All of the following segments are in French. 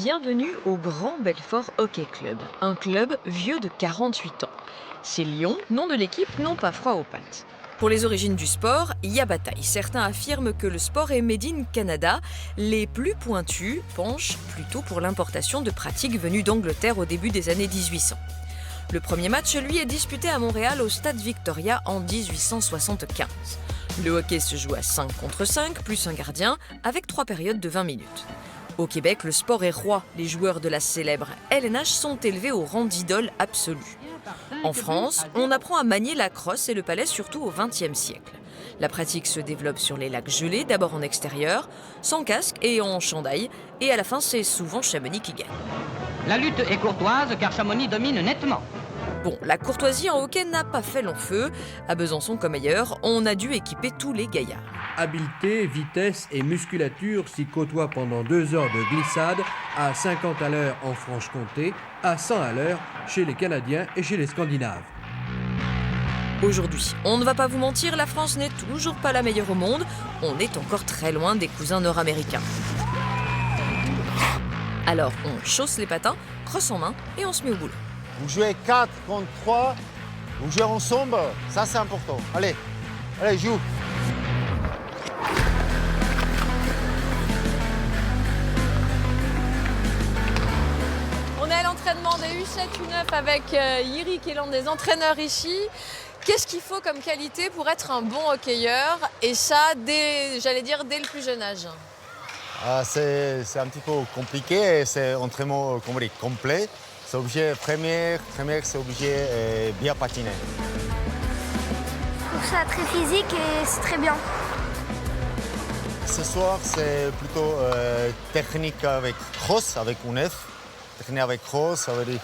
Bienvenue au Grand Belfort Hockey Club, un club vieux de 48 ans. Ces lions, nom de l'équipe, n'ont pas froid aux pattes. Pour les origines du sport, il y a bataille. Certains affirment que le sport est made in Canada. Les plus pointus penchent plutôt pour l'importation de pratiques venues d'Angleterre au début des années 1800. Le premier match, lui, est disputé à Montréal au Stade Victoria en 1875. Le hockey se joue à 5 contre 5, plus un gardien, avec 3 périodes de 20 minutes. Au Québec, le sport est roi. Les joueurs de la célèbre LNH sont élevés au rang d'idole absolue. En France, on apprend à manier la crosse et le palais surtout au XXe siècle. La pratique se développe sur les lacs gelés, d'abord en extérieur, sans casque et en chandail, et à la fin, c'est souvent Chamonix qui gagne. La lutte est courtoise car Chamonix domine nettement. Bon, la courtoisie en hockey n'a pas fait long feu. À Besançon comme ailleurs, on a dû équiper tous les gaillards. Habileté, vitesse et musculature s'y côtoient pendant 2 heures de glissade à 50 à l'heure en Franche-Comté, à 100 à l'heure chez les Canadiens et chez les Scandinaves. Aujourd'hui, on ne va pas vous mentir, la France n'est toujours pas la meilleure au monde. On est encore très loin des cousins nord-américains. Alors, on chausse les patins, crosse en main et on se met au boulot. Vous jouez 4 contre 3, vous jouez ensemble, ça c'est important. Allez, joue. On est à l'entraînement des U7, U9 avec Yiri qui est l'un des entraîneurs ici. Qu'est-ce qu'il faut comme qualité pour être un bon hockeyeur? Et ça, dès le plus jeune âge. C'est un petit peu compliqué, c'est un entraînement complet. C'est obligé, première c'est obligé bien patiner. Je trouve ça très physique et c'est très bien. Ce soir, c'est plutôt technique avec cross, avec une F. Technique avec cross, ça veut dire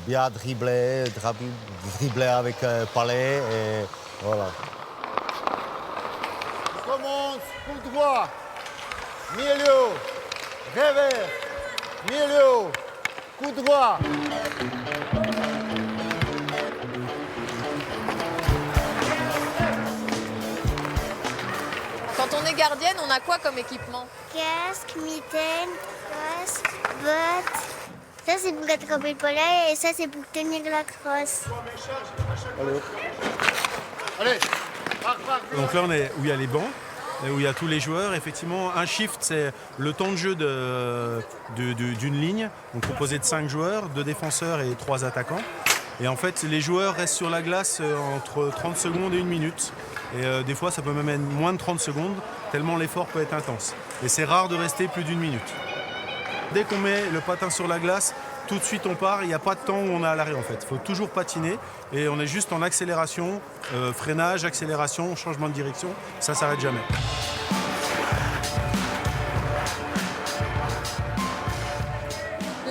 bien dribbler avec palais et voilà. On commence, coup droit, milieu, revers, milieu. Coup droit. Quand on est gardienne, on a quoi comme équipement? Casque, mitaine, crosse, bottes. Ça c'est pour attraper le palais et ça c'est pour tenir la crosse. Allez. Donc là on est où il y a les bancs, où il y a tous les joueurs. Effectivement, un shift, c'est le temps de jeu d'une ligne, donc composé de 5 joueurs, 2 défenseurs et 3 attaquants. Et en fait, les joueurs restent sur la glace entre 30 secondes et 1 minute. Et des fois, ça peut même être moins de 30 secondes, tellement l'effort peut être intense. Et c'est rare de rester plus d'1 minute. Dès qu'on met le patin sur la glace, tout de suite on part, il n'y a pas de temps où on est à l'arrêt en fait. Il faut toujours patiner et on est juste en accélération, freinage, accélération, changement de direction, ça ne s'arrête jamais.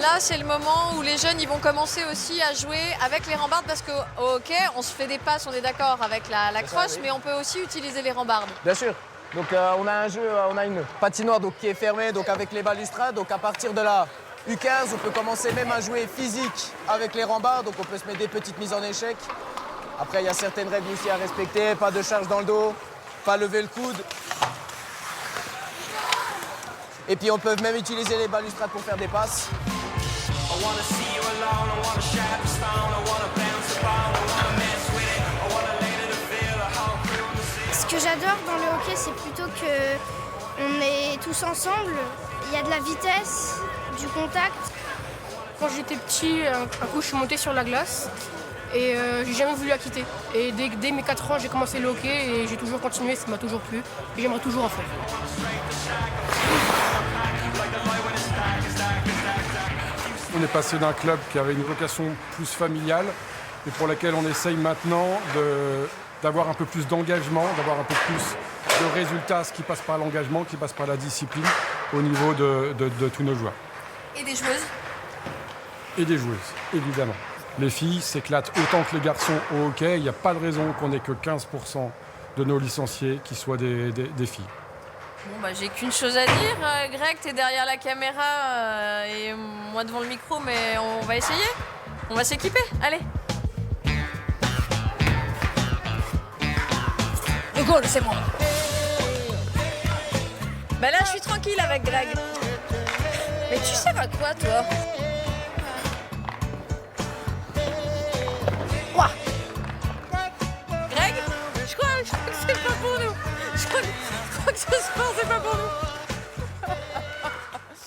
Là, c'est le moment où les jeunes ils vont commencer aussi à jouer avec les rambardes parce qu'au hockey, on se fait des passes, on est d'accord avec la crosse, mais on peut aussi utiliser les rambardes. Bien sûr. Donc on a un jeu, on a une patinoire donc, qui est fermée donc, avec les balustrades. Donc à partir de la U15, on peut commencer même à jouer physique avec les rambardes. Donc on peut se mettre des petites mises en échec. Après, il y a certaines règles aussi à respecter. Pas de charge dans le dos, pas lever le coude. Et puis on peut même utiliser les balustrades pour faire des passes. Ce que j'adore dans le hockey, c'est plutôt qu'on est tous ensemble. Il y a de la vitesse, du contact. Quand j'étais petit, un coup, je suis monté sur la glace et j'ai jamais voulu la quitter. Et dès mes 4 ans, j'ai commencé le hockey et j'ai toujours continué, ça m'a toujours plu et j'aimerais toujours en faire. On est passé d'un club qui avait une vocation plus familiale et pour laquelle on essaye maintenant d'avoir un peu plus d'engagement, d'avoir un peu plus de résultats, ce qui passe par l'engagement, qui passe par la discipline au niveau de tous nos joueurs. Et des joueuses? Et des joueuses, évidemment. Les filles s'éclatent autant que les garçons au hockey. Il n'y a pas de raison qu'on n'ait que 15% de nos licenciés qui soient des filles. Bon, bah, j'ai qu'une chose à dire. Greg, t'es derrière la caméra et moi devant le micro, mais on va essayer. On va s'équiper, allez. Le goal, c'est moi. Bah là, je suis tranquille avec Greg. Mais tu sers à quoi, toi? Ouah. Greg, je crois que c'est pas pour nous. Je crois que ce sport, c'est pas pour nous.